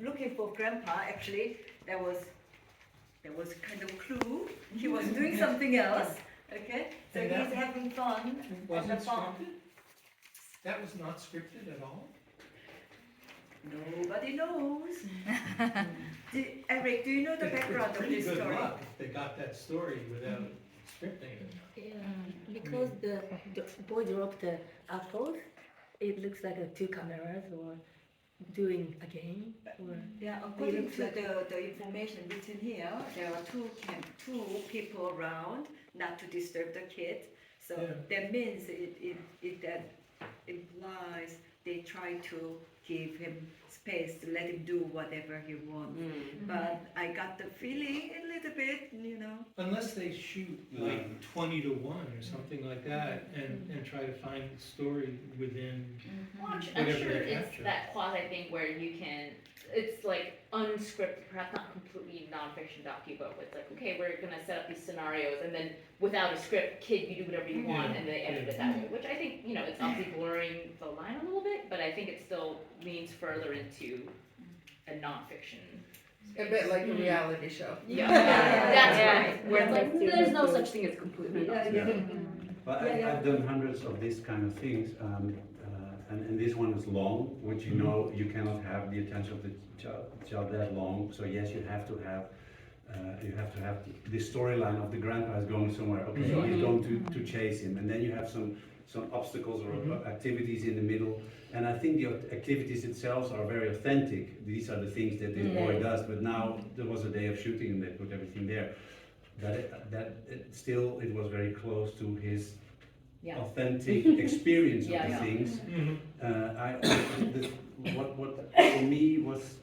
looking for Grandpa. Actually, there was kind of clue. He was doing something else. Okay, so he's having fun on the farm. That was not scripted at all? Nobody knows. Eric, do you know the background of this Good story? luck if they got that story without scripting it. Yeah, because the boy dropped the apples, it looks like two cameras or doing a game. Or Yeah, according to the information written here, there are two people around not to disturb the kids. So that means that implies they try to give him space to let him do whatever he wants. But I got the feeling a little bit, Unless they shoot like 20 to 1 or something like that and try to find the story within Well, I'm whatever sure they it's capture. that quasi thing where you can, it's like unscripted, perhaps not completely nonfiction docu, but it's like, okay, we're gonna set up these scenarios and then without a script, kid, you do whatever you want and they edit it that way, which I think, it's obviously blurring the line a little bit, but I think it still leans further into a nonfiction. A bit like a reality show. Yeah, that's right, where it's like, there's no such thing as completely nonfiction. But I've done hundreds of these kind of things, and this one is long, which you cannot have the attention of the child that long. So yes, you have to have the storyline of the grandpa is going somewhere. Okay, so he's going to chase him, and then you have some obstacles or activities in the middle. And I think the activities themselves are very authentic. These are the things that this boy does. But now there was a day of shooting, and they put everything there. Still, it was very close to his authentic experience of the things. What for me was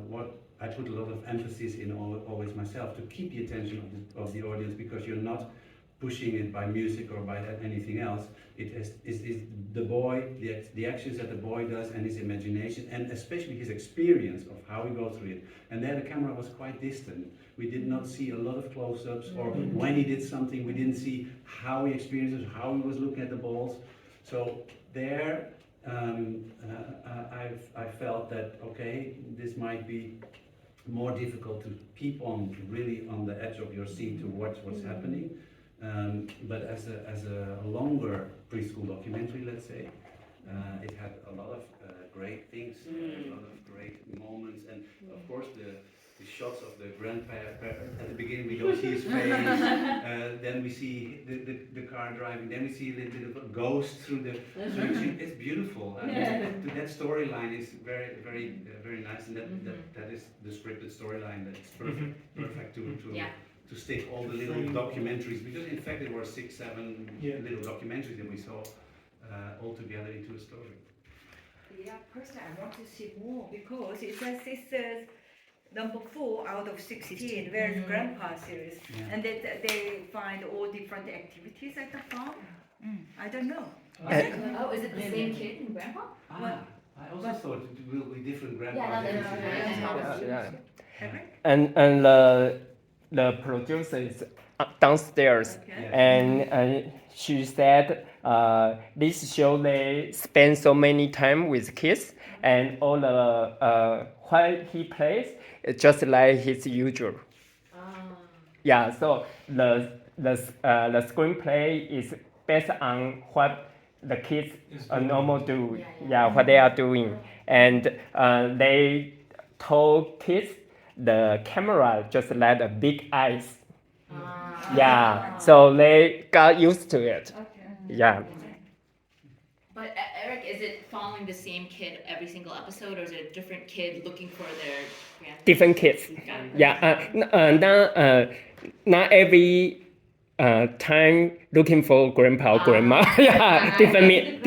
what I put a lot of emphasis in always myself, to keep the attention of the audience, because you're not pushing it by music or by anything else. It is the boy, the actions that the boy does, and his imagination, and especially his experience of how he goes through it. And there the camera was quite distant. We did not see a lot of close-ups, or when he did something, we didn't see how he experienced it, how he was looking at the balls. So there, I felt that, okay, this might be more difficult to keep on really on the edge of your seat to watch what's happening. But as a longer preschool documentary, let's say, it had a lot of great things, a lot of great moments, and of course the shots of the grandpa. At the beginning we don't see his face, then we see the car driving, then we see a little bit of a ghost through the. So it's beautiful. That storyline is very, very, very nice, and that is the scripted storyline. That's perfect to stick all the little documentaries, because in fact there were 6, 7 little documentaries that we saw all together into a story. Yeah, personally I want to see more, because it says number 4 out of 16, where's Grandpa series, and they find all different activities at the farm. I don't know. Oh, is it the same kid and grandpa? I also thought it will be different grandpas. And the producer is downstairs, and she said this show they spend so many time with kids, and all the what he plays is just like his usual. Yeah, so the screenplay is based on what the kids normal do. What they are doing, and they told kids the camera just like a big eyes. So they got used to it. But Eric, is it following the same kid every single episode, or is it a different kid looking for their grandpa? Different kids. Not every time looking for grandpa or grandma. Different.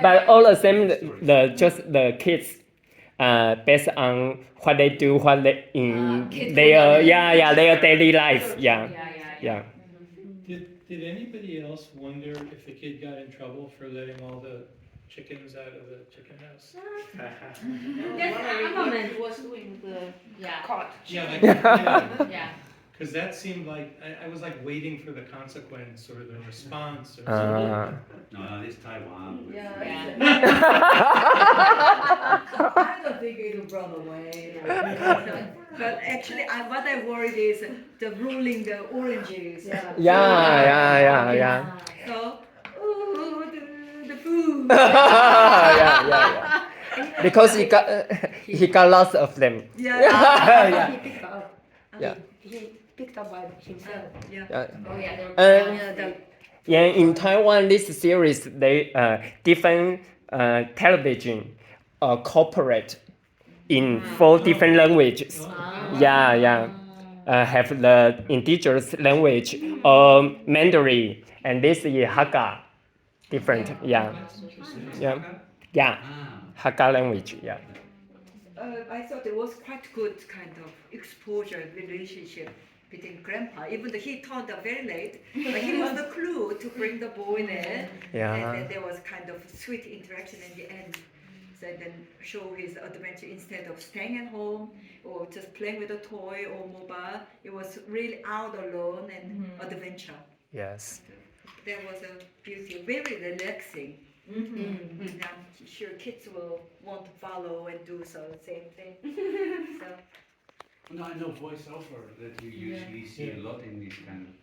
But all the same, just the kids, based on what they do, what they in their daily life. Did anybody else wonder if the kid got in trouble for letting all the chickens out of the chicken house? There's a moment was doing the caught. Yeah, Because that seemed like, I was like waiting for the consequence or the response or something. No, it's Taiwan. Yeah. I don't think it will run away. But actually, what I worried is the rolling the oranges. Yeah. So, oh, the food. Yeah. Because he got lots of them. Yeah. He picked up. Yeah. He picked up by himself. Yeah. Yeah. Oh yeah, they were Yeah, the, Yeah, in Taiwan, this series they different television cooperate in 4 different languages. Yeah. Have the indigenous language or Mandarin, and this is Hakka, different. Yeah. Ah, Hakka language. Yeah. I thought it was quite good kind of exposure relationship between grandpa, even though he turned up very late, but he was the clue to bring the boy in. Yeah. And then there was kind of sweet interaction in the end. So then show his adventure instead of staying at home or just playing with a toy or mobile. It was really out alone and adventure. Yes. There was a beauty, very relaxing. And I'm sure kids will want to follow and do so same thing. So. no, I know voiceover that you usually see a lot in these kind of,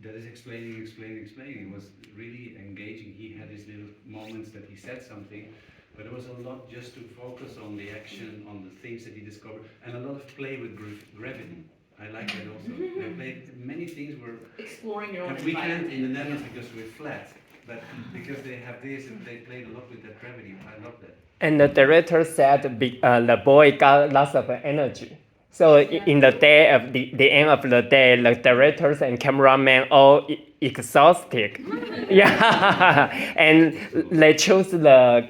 that is explaining. It was really engaging. He had his little moments that he said something, but it was a lot just to focus on the action, on the things that he discovered, and a lot of play with gravity. I like that also. They played many things were, exploring your own and we can't environment. in the Netherlands because we're flat, but because they have this and they played a lot with that gravity. I love that. And the director said the boy got lots of energy. So in the day of the end of the day, the directors and cameramen all exhausted. Yeah, and they chose the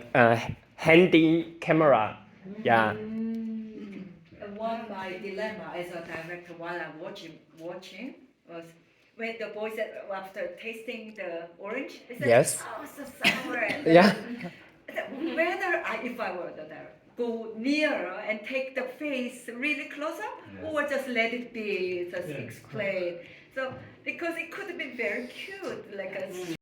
handy camera. Yeah. And one my dilemma as a director while I'm watching was when the boy said after tasting the orange, he said, Yes. "Oh, so sour." Yeah. Whether if I were the director, go nearer and take the face really closer, or just let it be, just explain. So because it could have been very cute, like a